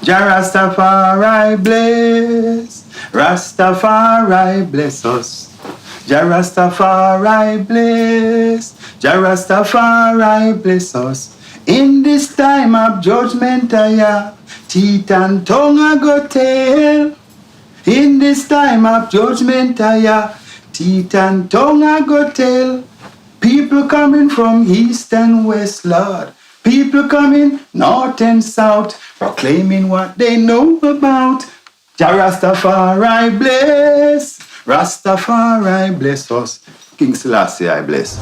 Jah Rastafari bless, Rastafari bless us. Jah Rastafari bless, Jah Rastafari bless us. In this time of judgment, teeth and tongue I go tell. In this time of judgment, teeth and tongue I go tell. People coming from east and west, Lord. People coming north and south, proclaiming what they know about. Jah Rastafari bless, Rastafari bless us. King Selassie I bless.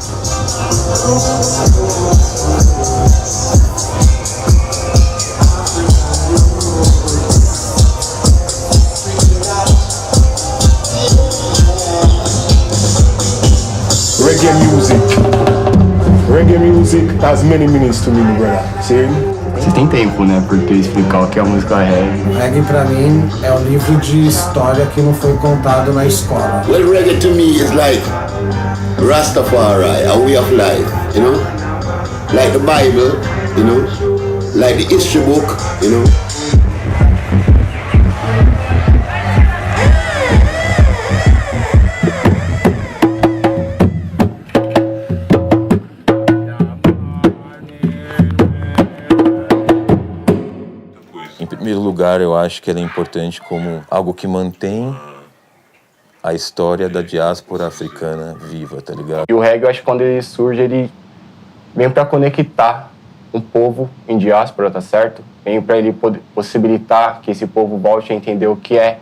Reggae music has many meanings to me, brother. See? Vocês têm tempo, né, porque explicar o que é a música reggae. Reggae pra mim é um livro de história que não foi contado na escola. Well, reggae to me is like Rastafari, a way of life, you know? Like the Bible, you know? Like the history book, you know? Em primeiro lugar, eu acho que ela é importante como algo que mantém a história da diáspora africana viva, tá ligado? E o reggae, eu acho que quando ele surge, ele vem para conectar um povo em diáspora, tá certo? Vem para ele possibilitar que esse povo volte a entender o que é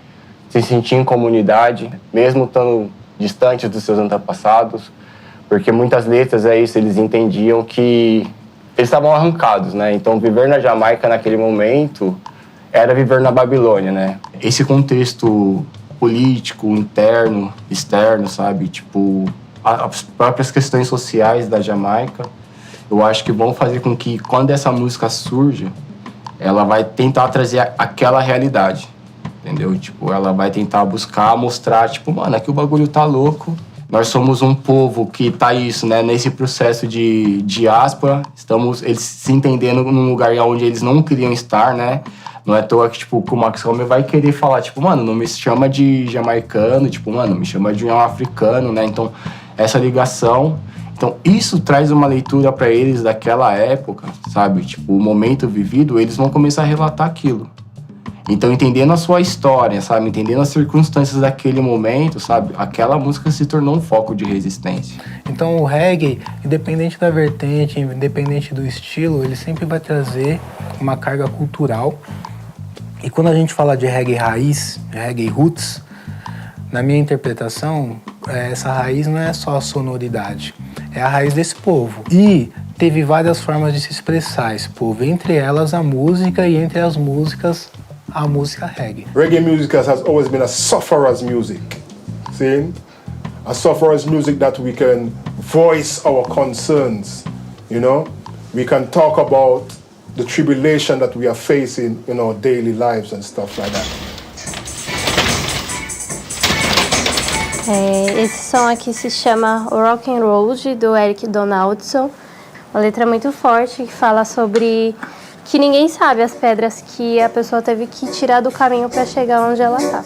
se sentir em comunidade, mesmo estando distantes dos seus antepassados, porque muitas letras é isso, eles entendiam que eles estavam arrancados, né? Então, viver na Jamaica naquele momento era viver na Babilônia, né? Esse contexto político, interno, externo, sabe? Tipo, as próprias questões sociais da Jamaica, eu acho que vão fazer com que, quando essa música surja, ela vai tentar trazer aquela realidade, entendeu? Tipo, ela vai tentar buscar, mostrar, tipo, mano, aqui o bagulho tá louco. Nós somos um povo que tá isso, né? Nesse processo de diáspora, estamos eles se entendendo num lugar onde eles não queriam estar, né? Não é à toa que, tipo, o Max Homer vai querer falar, tipo, mano, não me chama de jamaicano, tipo, mano, me chama de um africano, né? Então, essa ligação... Então, isso traz uma leitura para eles daquela época, sabe? Tipo, o momento vivido, eles vão começar a relatar aquilo. Então, entendendo a sua história, sabe? Entendendo as circunstâncias daquele momento, sabe? Aquela música se tornou um foco de resistência. Então, o reggae, independente da vertente, independente do estilo, ele sempre vai trazer uma carga cultural. E quando a gente fala de reggae raiz, reggae roots, na minha interpretação, essa raiz não é só a sonoridade, é a raiz desse povo. E teve várias formas de se expressar esse povo, entre elas a música e entre as músicas, a música reggae. Reggae music has always been a sufferer's music. See? A sufferer's music that we can voice our concerns, you know? We can talk about the tribulation that we are facing in our daily lives and stuff like that. Esse som aqui se chama o Rock and Roll, do Eric Donaldson. Uma letra muito forte que fala sobre que ninguém sabe as pedras que a pessoa teve que tirar do caminho para chegar onde ela está.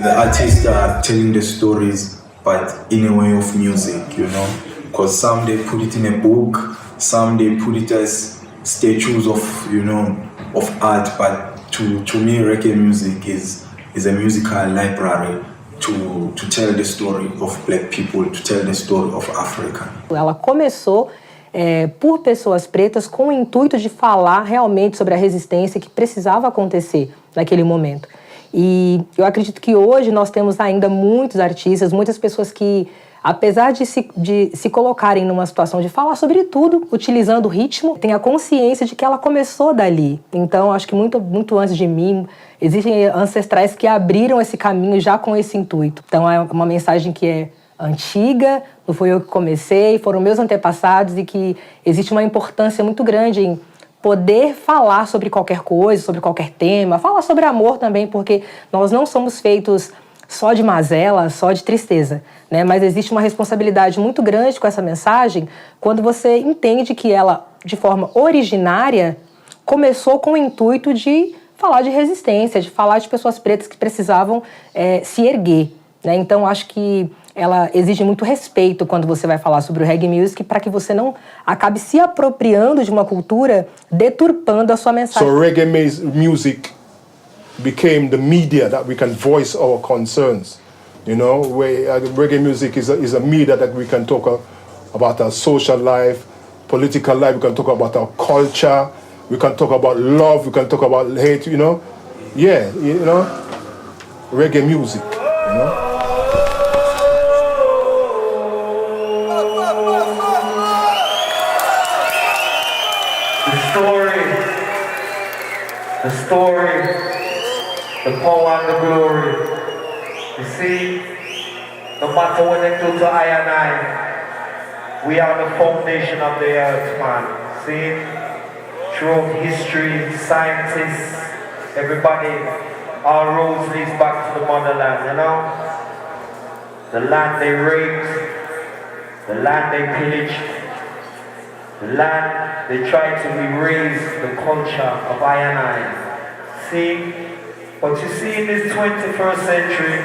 The artists are telling the stories, but in a way of music, you know, because some they put it in a book, some they put it as statues of, you know, of art. But to me, reggae music is a musical library to tell the story of black people, to tell the story of Africa. Ela começou por pessoas pretas com o intuito de falar realmente sobre a resistência que precisava acontecer naquele momento. E eu acredito que hoje nós temos ainda muitos artistas, muitas pessoas que, apesar de se colocarem numa situação de falar sobre tudo, utilizando o ritmo, tem a consciência de que ela começou dali. Então, acho que muito antes de mim, existem ancestrais que abriram esse caminho já com esse intuito. Então, é uma mensagem que é antiga, não foi eu que comecei, foram meus antepassados, e que existe uma importância muito grande em poder falar sobre qualquer coisa, sobre qualquer tema, falar sobre amor também, porque nós não somos feitos só de mazela, só de tristeza, né? Mas existe uma responsabilidade muito grande com essa mensagem quando você entende que ela, de forma originária, começou com o intuito de falar de resistência, de falar de pessoas pretas que precisavam se erguer, né? Então, acho que ela exige muito respeito quando você vai falar sobre o reggae music, para que você não acabe se apropriando de uma cultura, deturpando a sua mensagem. So reggae music became the media that we can voice our concerns. You know, reggae music is a media that we can talk about our social life, political life, we can talk about our culture, we can talk about love, we can talk about hate, you know. Yeah, you know, reggae music, you know. The story, the power and the glory. You see, no matter what they do to I and I, we are the foundation of the earth, man. See, throughout history, scientists, everybody, all roads leads back to the motherland, you know? The land they raped, the land they pillaged, the land they tried to erase the culture of I and I. See? But you see, in this 21st century,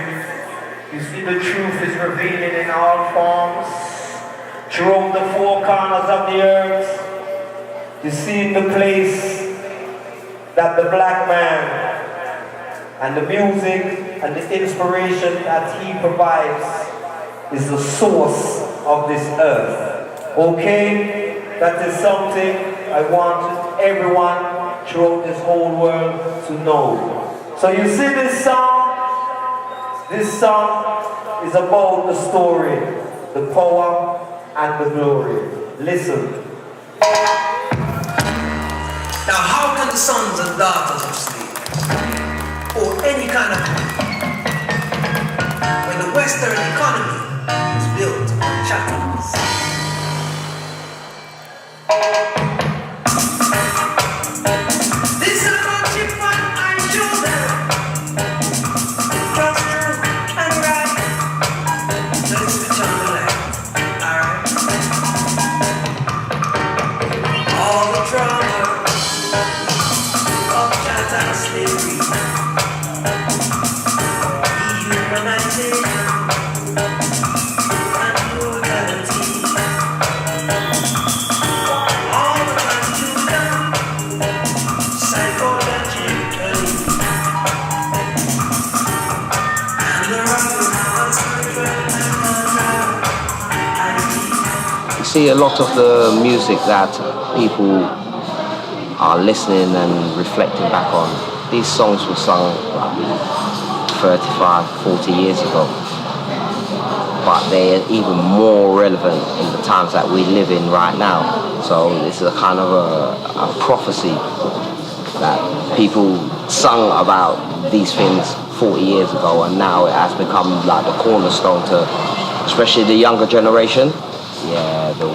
you see the truth is revealing in all forms. Throughout the four corners of the earth, you see the place that the black man and the music and the inspiration that he provides is the source of this earth. Okay? That is something I want everyone throughout this whole world to know. So you see this song? This song is about the story, the power and the glory. Listen. Now how can the sons and daughters of slaves, or any kind of when the Western economy is built on chattels? This is about chip and shoulder. Trust true and right. Let's switch on the light. Alright. All the drama of chattel slavery, dehumanization and brutality. See a lot of the music that people are listening and reflecting back on. These songs were sung like 35, 40 years ago, but they're even more relevant in the times that we live in right now. So this is a kind of a prophecy that people sung about these things 40 years ago, and now it has become like the cornerstone to especially the younger generation. Yeah, the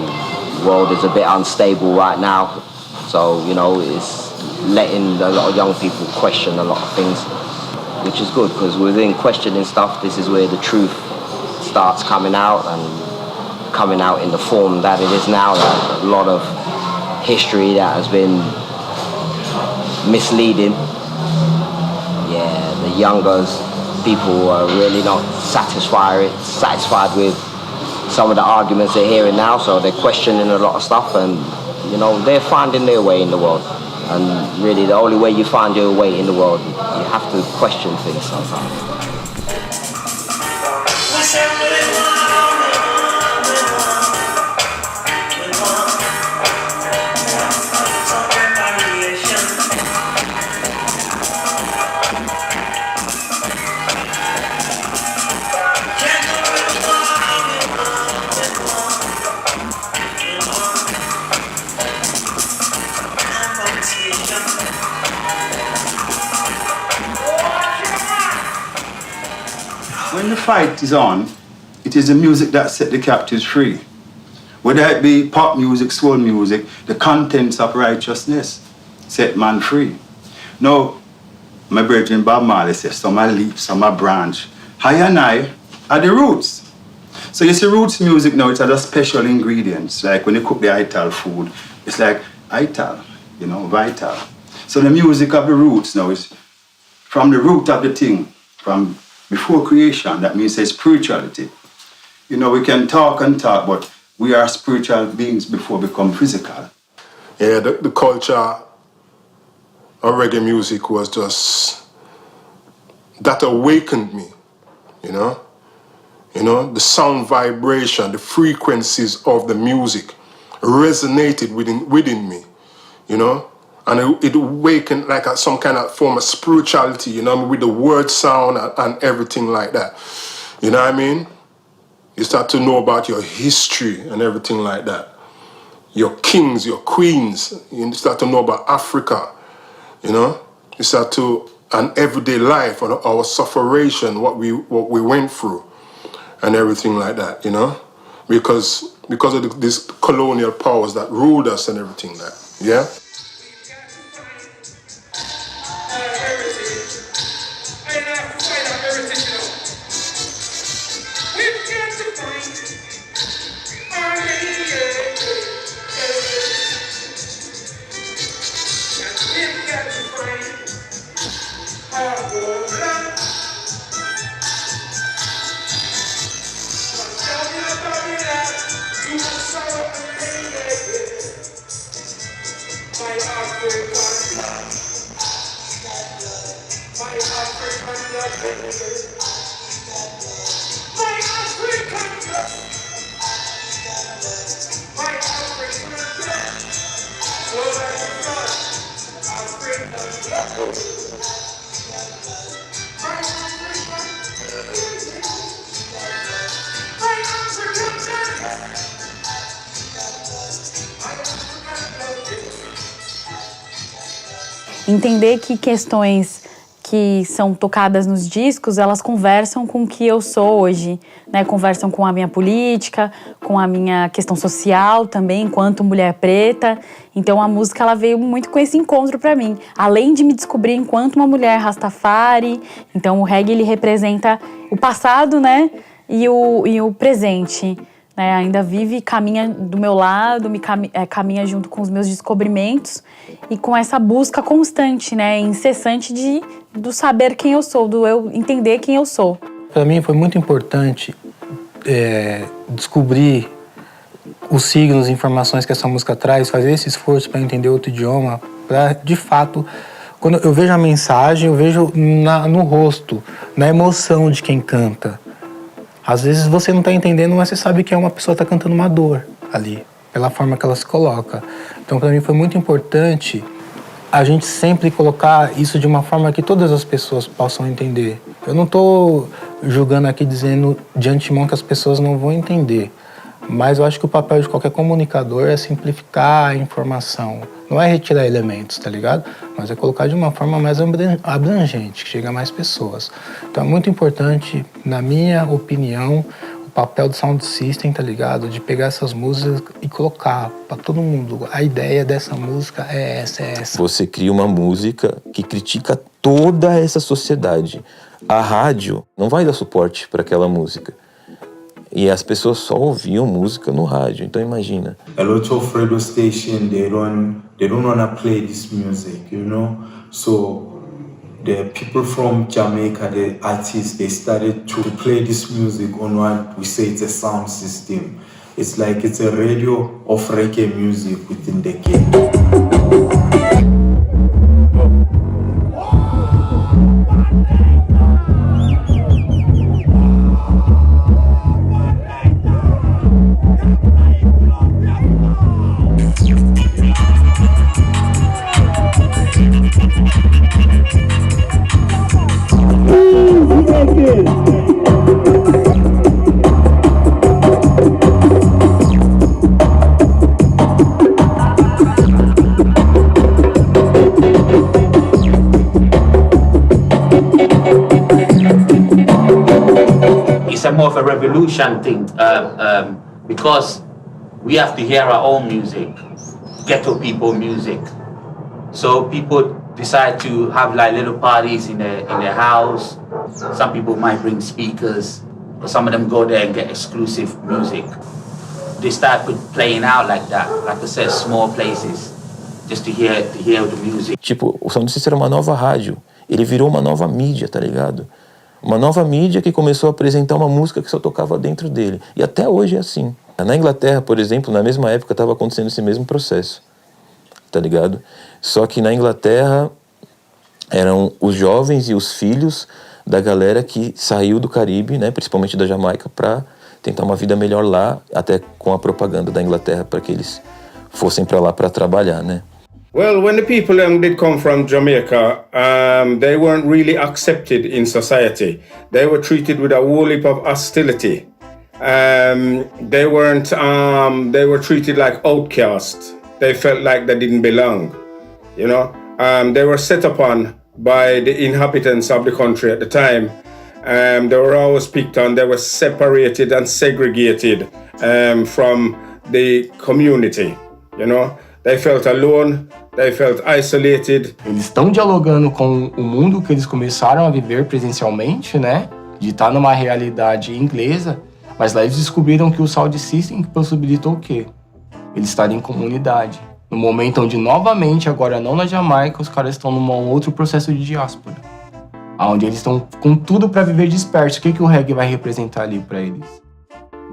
world is a bit unstable right now, so you know it's letting a lot of young people question a lot of things, which is good, because within questioning stuff, this is where the truth starts coming out, and coming out in the form that it is now. Like a lot of history that has been misleading. Yeah, the younger people are really not satisfied with some of the arguments they're hearing now, so they're questioning a lot of stuff, and you know, they're finding their way in the world. And really the only way you find your way in the world, you have to question things sometimes. fight is on, it is the music that set the captives free. Whether it be pop music, soul music, the contents of righteousness set man free. Now, my brethren Bob Marley says, some are leaf, some are branch. I and I are the roots. So you see roots music now, it's other special ingredients. Like when you cook the Ital food, it's like Ital, you know, vital. So the music of the roots now is from the root of the thing, from before creation. That means it's spirituality. You know, we can talk and talk, but we are spiritual beings before we become physical. Yeah, the culture of reggae music was just, that awakened me, you know? You know, the sound vibration, the frequencies of the music resonated within me, you know? And it awakened like some kind of form of spirituality, you know, with the word sound and everything like that. You know what I mean? You start to know about your history and everything like that. Your kings, your queens. You start to know about Africa, you know? You start to, and everyday life, our sufferation, what we went through. And everything like that, you know, because of these colonial powers that ruled us and everything like that, yeah. Entender que questões que são tocadas nos discos, elas conversam com o que eu sou hoje, né? Conversam com a minha política, com a minha questão social também, enquanto mulher preta. Então a música ela veio muito com esse encontro para mim, além de me descobrir enquanto uma mulher Rastafari. Então o reggae ele representa o passado, né? E o presente. Né, ainda vive, caminha do meu lado, caminha junto com os meus descobrimentos e com essa busca constante, né, incessante do saber quem eu sou, do eu entender quem eu sou. Para mim foi muito importante descobrir os signos, informações que essa música traz, fazer esse esforço para entender outro idioma, para, de fato, quando eu vejo a mensagem, eu vejo no rosto, na emoção de quem canta. Às vezes você não está entendendo, mas você sabe que é uma pessoa que está cantando uma dor ali, pela forma que ela se coloca. Então, para mim, foi muito importante a gente sempre colocar isso de uma forma que todas as pessoas possam entender. Eu não estou julgando aqui dizendo de antemão que as pessoas não vão entender, mas eu acho que o papel de qualquer comunicador é simplificar a informação. Não é retirar elementos, tá ligado? Mas é colocar de uma forma mais abrangente, que chega a mais pessoas. Então é muito importante, na minha opinião, o papel do Sound System, tá ligado? De pegar essas músicas e colocar pra todo mundo. A ideia dessa música é essa. Você cria uma música que critica toda essa sociedade. A rádio não vai dar suporte para aquela música. E as pessoas só ouviam música no rádio, então imagina. A lot of radio stations they don't wanna play this music, you know. So the people from Jamaica, the artists, they started to play this music on what we say it's a sound system. It's like it's a radio of reggae music within the game. evolution thing, because we have to hear our own music, ghetto people music. So people decide to have like little parties in their house. Some people might bring speakers, or some of them go there and get exclusive music. They start playing out like that, like I said, small places, just to hear the music. Tipo, o Sound System era uma nova rádio. Ele virou uma nova mídia, tá ligado? Uma nova mídia que começou a apresentar uma música que só tocava dentro dele. E até hoje é assim. Na Inglaterra, por exemplo, na mesma época estava acontecendo esse mesmo processo, tá ligado? Só que na Inglaterra eram os jovens e os filhos da galera que saiu do Caribe, né, principalmente da Jamaica, para tentar uma vida melhor lá, até com a propaganda da Inglaterra para que eles fossem para lá para trabalhar, né? Well, when the people did come from Jamaica, they weren't really accepted in society. They were treated with a whole heap of hostility. They were treated like outcasts. They felt like they didn't belong, you know. They were set upon by the inhabitants of the country at the time. They were always picked on. They were separated and segregated from the community, you know. They felt alone, they felt isolated. Eles estão dialogando com o mundo que eles começaram a viver presencialmente, né? De estar numa realidade inglesa, mas lá eles descobriram que o Sound System possibilitou o quê? Eles estarem em comunidade. No momento onde, novamente, agora não na Jamaica, os caras estão num outro processo de diáspora. Onde eles estão com tudo para viver disperso. O que o reggae vai representar ali para eles?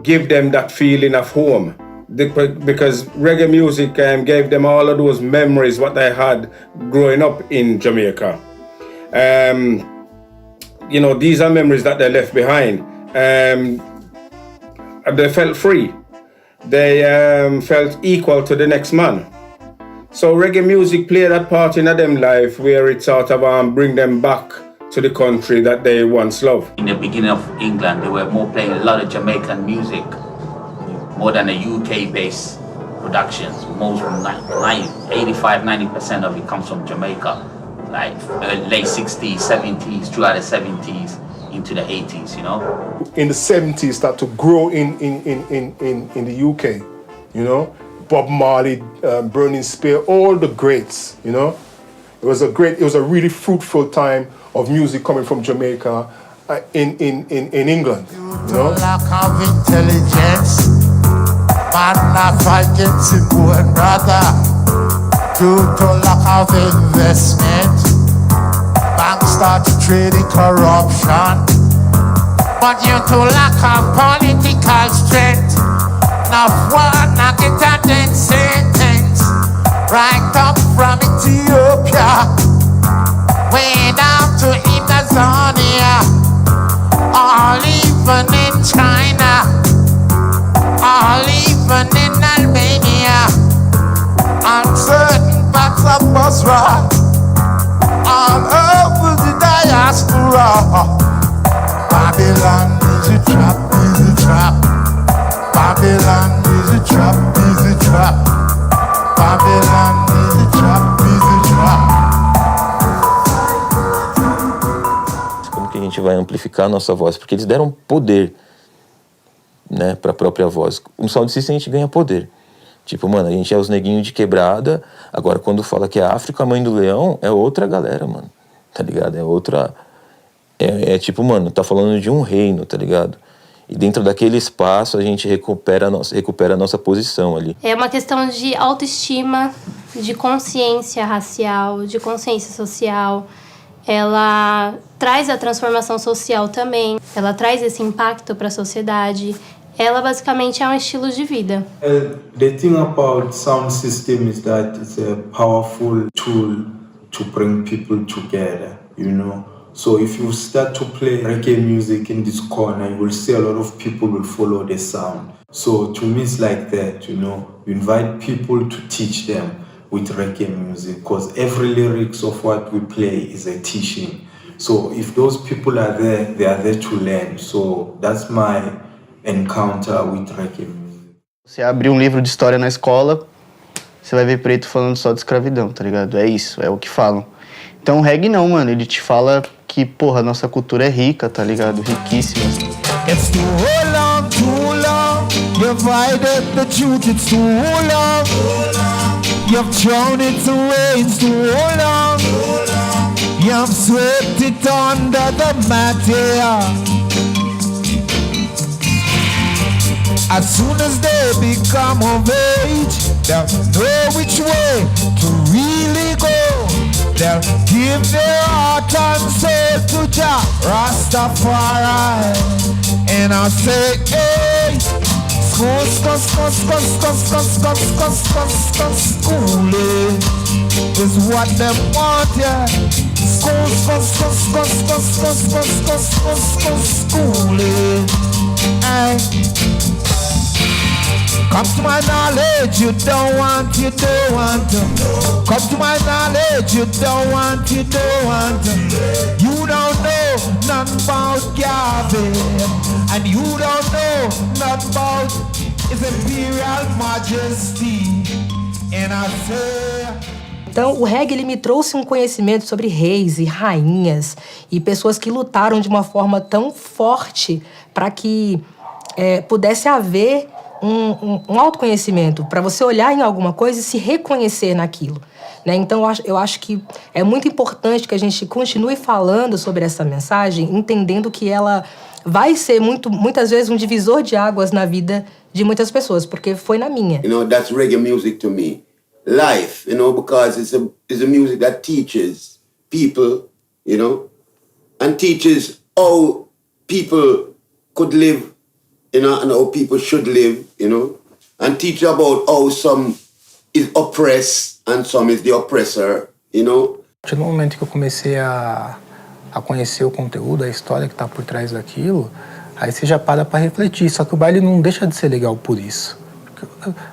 Give them that feeling of home. Because reggae music gave them all of those memories what they had growing up in Jamaica. You know, these are memories that they left behind. They felt free. They felt equal to the next man. So reggae music played that part in them life where it sort of bring them back to the country that they once loved. In the beginning of England, they were more playing a lot of Jamaican music, more than the UK-based productions. Most, 85-90% of it comes from Jamaica, like late 60s, 70s, throughout the 70s, into the 80s, you know? In the 70s, start to grow in the UK, you know? Bob Marley, Burning Spear, all the greats, you know? It was a really fruitful time of music coming from Jamaica in England, you know? Lack of intelligence, man not fighting simple and brother. Due to lack of investment, banks start trading corruption. But due to lack of political strength, enough one not get a death sentence. Right up from Ethiopia, way down to Amazonia, all even in China, all even in Albania, on certain parts of Basra, all over the diaspora. Babylon is a trap, is a trap. Babylon is a trap, is a trap. Babylon is a trap, is a trap. Como que a gente vai amplificar a nossa voz? Porque eles deram poder, né, para a própria voz. No Sound System a gente ganha poder. Tipo, mano, a gente é os neguinhos de quebrada. Agora, quando fala que é África, a mãe do leão, é outra galera, mano. Tá ligado? É outra... É tipo, mano, tá falando de um reino, tá ligado? E dentro daquele espaço a gente recupera a nossa posição ali. É uma questão de autoestima, de consciência racial, de consciência social. Ela traz a transformação social também. Ela traz esse impacto para a sociedade. Ela basicamente é um estilo de vida. The thing about Sound System is that it's a powerful tool to bring people together, you know. So if you start to play reggae music in this corner, you will see a lot of people will follow the sound. So to me it's like that, you know. You invite people to teach them with reggae music, because every lyrics of what we play is a teaching. So if those people are there, they are there to learn. So that's my encounter with reggae music. Você abrir um livro de história na escola, você vai ver preto falando só de escravidão, tá ligado? É isso, é o que falam. Então o reggae não, mano, ele te fala que, porra, nossa cultura é rica, tá ligado? Riquíssima. It's to hold on You've hidden the truth, it's too long. You've drowned it to rains too long. You've swept it under the mat, yeah. As soon as they become of age, they'll know which way to really go. They'll give their heart and soul to Jah Rastafari. And I'll say, hey, schooling is what them want, yeah. Schooling. Come to my knowledge, you don't want to. Come to my knowledge, you don't want to. You don't know nothing about Gavin, and you don't know nothing about His Imperial Majesty. And I say... Então, o reggae ele me trouxe um conhecimento sobre reis e rainhas e pessoas que lutaram de uma forma tão forte para que pudesse haver um autoconhecimento, para você olhar em alguma coisa e se reconhecer naquilo, né? Então, eu acho que é muito importante que a gente continue falando sobre essa mensagem, entendendo que ela vai ser muitas vezes um divisor de águas na vida de muitas pessoas, porque foi na minha. You know, that's reggae music to me. Life, you know, because it's a music that teaches people, you know, and teaches how people could live, you know, and how people should live, you know, and teach about how some is oppressed and some is the oppressor, you know. No momento que eu comecei a conhecer o conteúdo, a história que está por trás daquilo, aí você já para refletir. Só que o baile não deixa de ser legal por isso.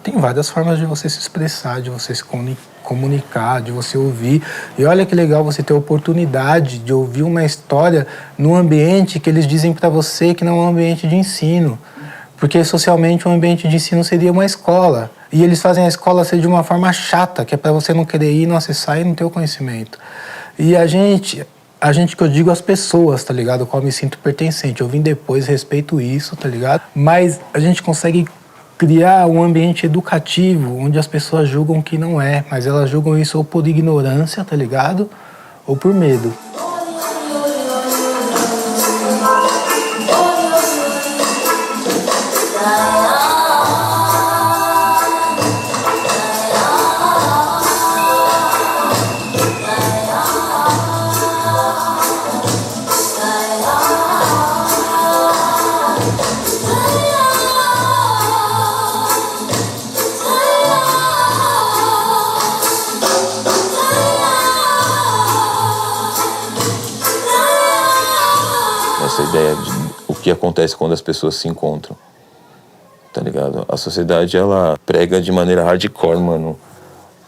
Tem várias formas de você se expressar, de você se comunicar, de você ouvir. E olha que legal você ter a oportunidade de ouvir uma história num ambiente que eles dizem para você que não é um ambiente de ensino. Porque socialmente um ambiente de ensino seria uma escola. E eles fazem a escola ser de uma forma chata, que é para você não querer ir, não acessar e não ter o conhecimento. E a gente que eu digo as pessoas, tá ligado? Qual eu me sinto pertencente. Eu vim depois, respeito isso, tá ligado? Mas a gente consegue criar um ambiente educativo onde as pessoas julgam que não é, mas elas julgam isso ou por ignorância, tá ligado? Ou por medo. Essa ideia de o que acontece quando as pessoas se encontram, tá ligado? A sociedade, ela prega de maneira hardcore, mano,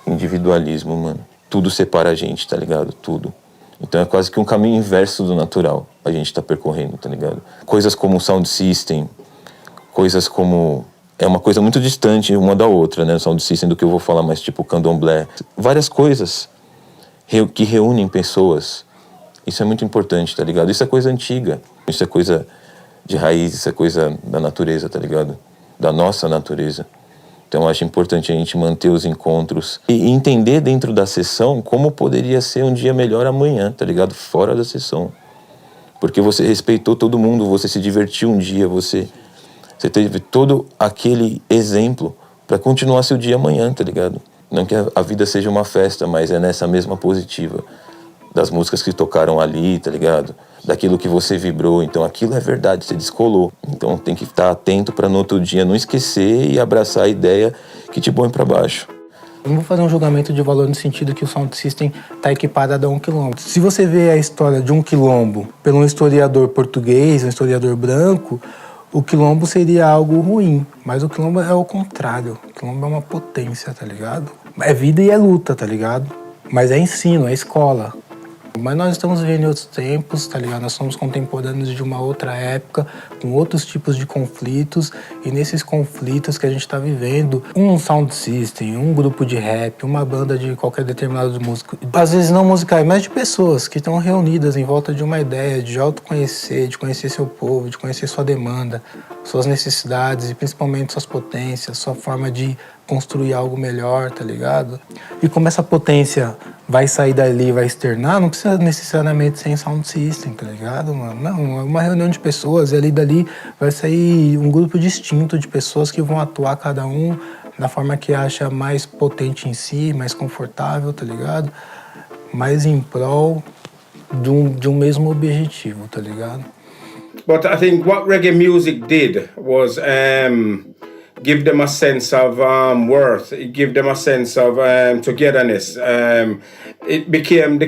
individualismo, mano. Tudo separa a gente, tá ligado? Tudo. Então é quase que um caminho inverso do natural a gente tá percorrendo, tá ligado? Coisas como sound system, coisas como... É uma coisa muito distante uma da outra, né? O sound system do que eu vou falar, mas tipo candomblé. Várias coisas que reúnem pessoas. Isso é muito importante, tá ligado? Isso é coisa antiga. Isso é coisa de raiz, isso é coisa da natureza, tá ligado? Da nossa natureza. Então eu acho importante a gente manter os encontros e entender dentro da sessão como poderia ser um dia melhor amanhã, tá ligado? Fora da sessão. Porque você respeitou todo mundo, você se divertiu um dia, você teve todo aquele exemplo para continuar seu dia amanhã, tá ligado? Não que a vida seja uma festa, mas é nessa mesma positiva. Das músicas que tocaram ali, tá ligado? Daquilo que você vibrou. Então aquilo é verdade, você descolou. Então tem que estar atento para no outro dia não esquecer e abraçar a ideia que te põe para baixo. Eu não vou fazer um julgamento de valor no sentido que o sound system está equiparado a um quilombo. Se você vê a história de um quilombo por um historiador português, um historiador branco, o quilombo seria algo ruim. Mas o quilombo é o contrário. O quilombo é uma potência, tá ligado? É vida e é luta, tá ligado? Mas é ensino, é escola. Mas nós estamos vivendo em outros tempos, tá ligado? Nós somos contemporâneos de uma outra época, com outros tipos de conflitos, e nesses conflitos que a gente está vivendo, um sound system, um grupo de rap, uma banda de qualquer determinado músico, às vezes não musicais, mas de pessoas que estão reunidas em volta de uma ideia de autoconhecer, de conhecer seu povo, de conhecer sua demanda, suas necessidades e principalmente suas potências, sua forma de construir algo melhor, tá ligado? E como essa potência vai sair dali, vai externar, não precisa necessariamente ser em sound system, tá ligado, mano? Não, é uma reunião de pessoas e ali dali vai sair um grupo distinto de pessoas que vão atuar cada um da forma que acha mais potente em si, mais confortável, tá ligado? Mais em prol de um mesmo objetivo, tá ligado? But I think what reggae music did was give them a sense of worth. It gave them a sense of togetherness. It became the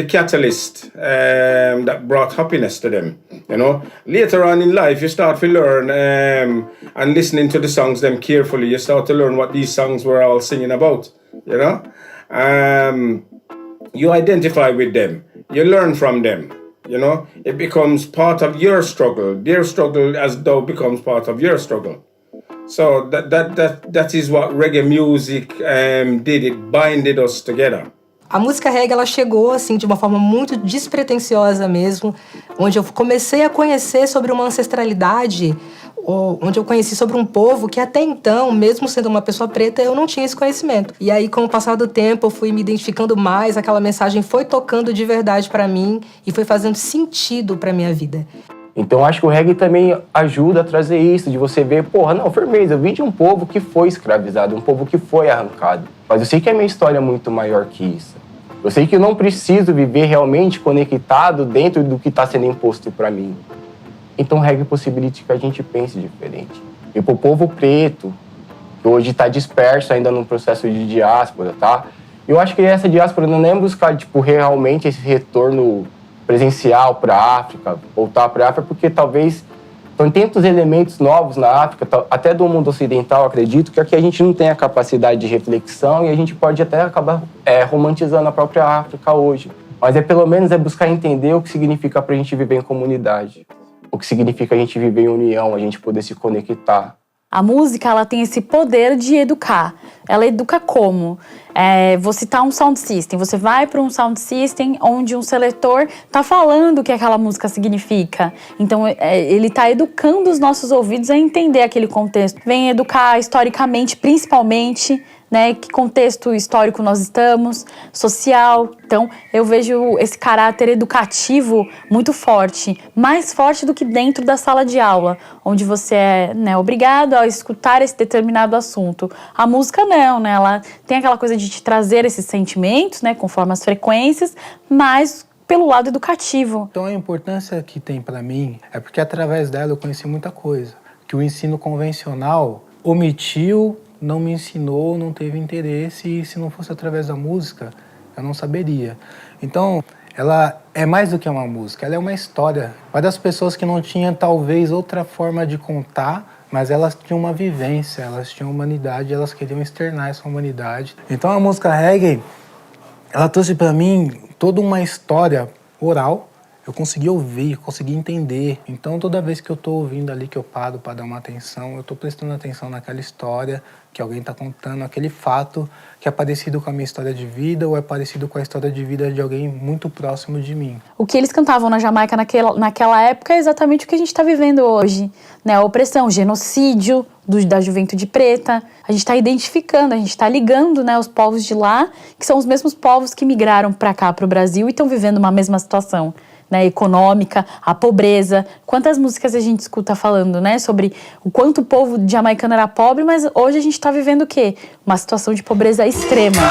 catalyst that brought happiness to them. You know, later on in life, you start to learn and listening to the songs them carefully. You start to learn what these songs were all singing about. You know, you identify with them. You learn from them. You know, it becomes part of your struggle. Their struggle as though becomes part of your struggle. So that is what reggae music did. It binded us together. A música reggae, ela chegou assim de uma forma muito despretensiosa mesmo, onde eu comecei a conhecer sobre uma ancestralidade, onde eu conheci sobre um povo que até então, mesmo sendo uma pessoa preta, eu não tinha esse conhecimento. E aí, com o passar do tempo, eu fui me identificando mais, aquela mensagem foi tocando de verdade pra mim e foi fazendo sentido pra minha vida. Então acho que o reggae também ajuda a trazer isso, de você ver, porra, não, firmeza, eu vim de um povo que foi escravizado, um povo que foi arrancado. Mas eu sei que a minha história é muito maior que isso. Eu sei que eu não preciso viver realmente conectado dentro do que está sendo imposto para mim. Então o reggae possibilita que a gente pense diferente. E pro povo preto, que hoje está disperso ainda no processo de diáspora, tá? Eu acho que essa diáspora não é buscar, tipo, realmente esse retorno presencial para a África, voltar para a África, porque talvez tem tantos elementos novos na África, até do mundo ocidental, acredito, que aqui a gente não tem a capacidade de reflexão e a gente pode até acabar romantizando a própria África hoje. Mas pelo menos buscar entender o que significa para a gente viver em comunidade, o que significa a gente viver em união, a gente poder se conectar. A música, ela tem esse poder de educar. Ela educa como? Vou citar um sound system. Você vai para um sound system onde um seletor está falando o que aquela música significa. Então, ele está educando os nossos ouvidos a entender aquele contexto. Vem educar historicamente, principalmente, né? Que contexto histórico nós estamos, social. Então, eu vejo esse caráter educativo muito forte, mais forte do que dentro da sala de aula, onde você é, né, obrigado a escutar esse determinado assunto. A música não, né? Ela tem aquela coisa de te trazer esses sentimentos, né, conforme as frequências, mas pelo lado educativo. Então a importância que tem para mim é porque através dela eu conheci muita coisa, que o ensino convencional omitiu, não me ensinou, não teve interesse, e se não fosse através da música, eu não saberia. Então, ela é mais do que uma música, ela é uma história. Várias pessoas que não tinham, talvez, outra forma de contar, mas elas tinham uma vivência, elas tinham humanidade, elas queriam externar essa humanidade. Então, a música reggae, ela trouxe para mim toda uma história oral. Eu consegui ouvir, consegui entender. Então, toda vez que eu tô ouvindo ali, que eu paro para dar uma atenção, eu tô prestando atenção naquela história que alguém tá contando, aquele fato que é parecido com a minha história de vida ou é parecido com a história de vida de alguém muito próximo de mim. O que eles cantavam na Jamaica naquela época é exatamente o que a gente está vivendo hoje, né? A opressão, o genocídio da juventude preta. A gente está identificando, a gente está ligando, né, os povos de lá, que são os mesmos povos que migraram para cá, para o Brasil, e estão vivendo uma mesma situação, né, econômica, a pobreza. Quantas músicas a gente escuta falando, né, sobre o quanto o povo jamaicano era pobre, mas hoje a gente está vivendo o quê? Uma situação de pobreza extrema.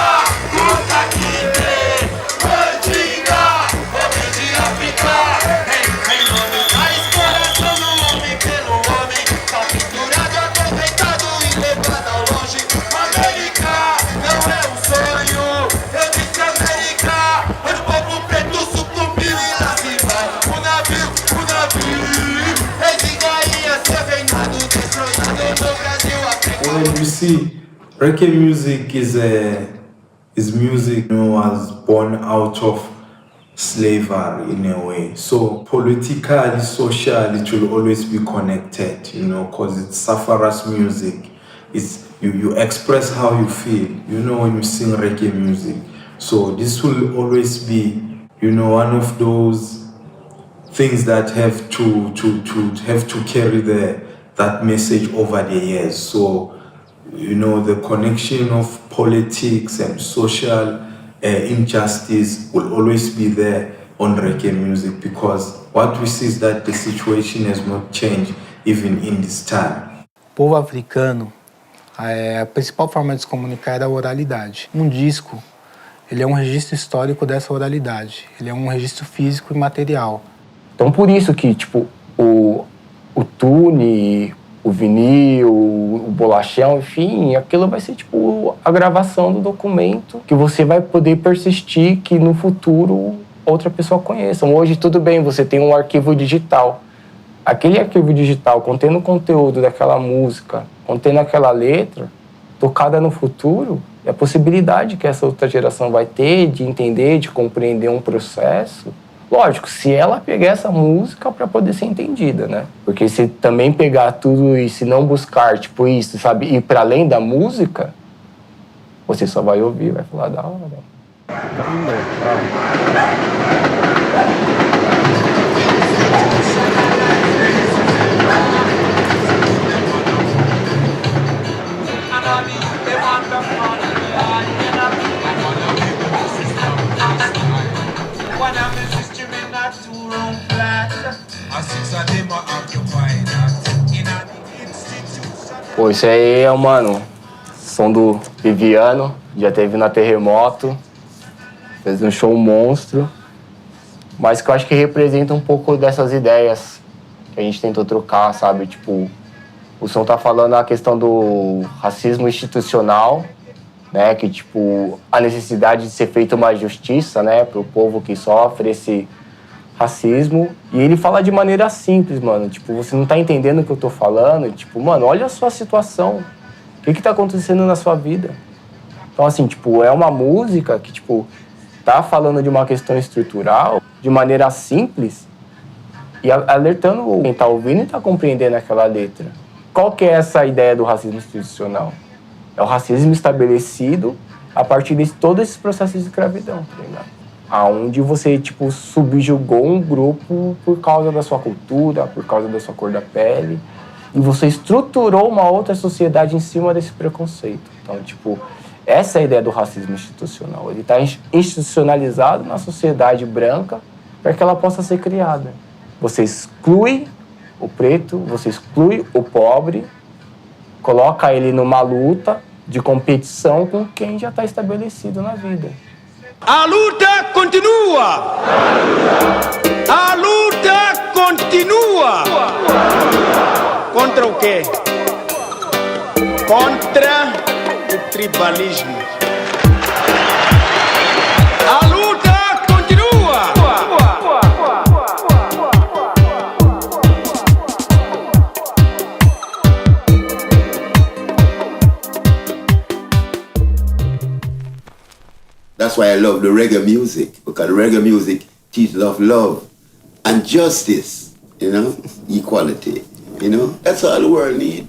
When you see reggae music is music, was born out of slavery in a way. So politically, socially, it will always be connected, you know, because it's Safara's music. It's you express how you feel, you know, when you sing reggae music. So this will always be, you know, one of those things that have to carry that message over the years. So, you know, the connection of politics and social injustice will always be there on reggae music, because what we see is that the situation has not changed even in this time. O povo africano, a principal forma de se comunicar era a oralidade. Um disco, ele é um registro histórico dessa oralidade. Ele é um registro físico e material. Então por isso que, tipo, o tune, o vinil, o bolachão, enfim, aquilo vai ser, tipo, a gravação do documento que você vai poder persistir que no futuro outra pessoa conheça. Hoje, tudo bem, você tem um arquivo digital. Aquele arquivo digital contendo o conteúdo daquela música, contendo aquela letra, tocada no futuro, é a possibilidade que essa outra geração vai ter de entender, de compreender um processo. Lógico, se ela pegar essa música para poder ser entendida, né? Porque se também pegar tudo isso e não buscar, tipo, isso, sabe, ir para além da música, você só vai ouvir, vai falar da hora. Pô, isso aí é, mano, som do Viviano, já teve na Terremoto, fez um show monstro, mas que eu acho que representa um pouco dessas ideias que a gente tentou trocar, sabe? Tipo, o som tá falando a questão do racismo institucional, né? Que, tipo, a necessidade de ser feita uma justiça, né? Pro povo que sofre esse racismo. E ele fala de maneira simples, mano. Tipo, você não tá entendendo o que eu tô falando? Tipo, mano, olha a sua situação. O que tá acontecendo na sua vida? Então, assim, tipo, é uma música que, tipo, tá falando de uma questão estrutural de maneira simples e alertando quem tá ouvindo e tá compreendendo aquela letra. Qual que é essa ideia do racismo institucional? É o racismo estabelecido a partir de todos esses processos de escravidão, tá ligado? Aonde você, tipo, subjugou um grupo por causa da sua cultura, por causa da sua cor da pele, e você estruturou uma outra sociedade em cima desse preconceito. Então, tipo, essa é a ideia do racismo institucional. Ele está institucionalizado na sociedade branca para que ela possa ser criada. Você exclui o preto, você exclui o pobre, coloca ele numa luta de competição com quem já está estabelecido na vida. A luta continua! A luta continua! Contra o quê? Contra o tribalismo. A luta continua! That's why I love the reggae music, because reggae music teaches of love and justice, you know, equality, you know. That's all the world needs.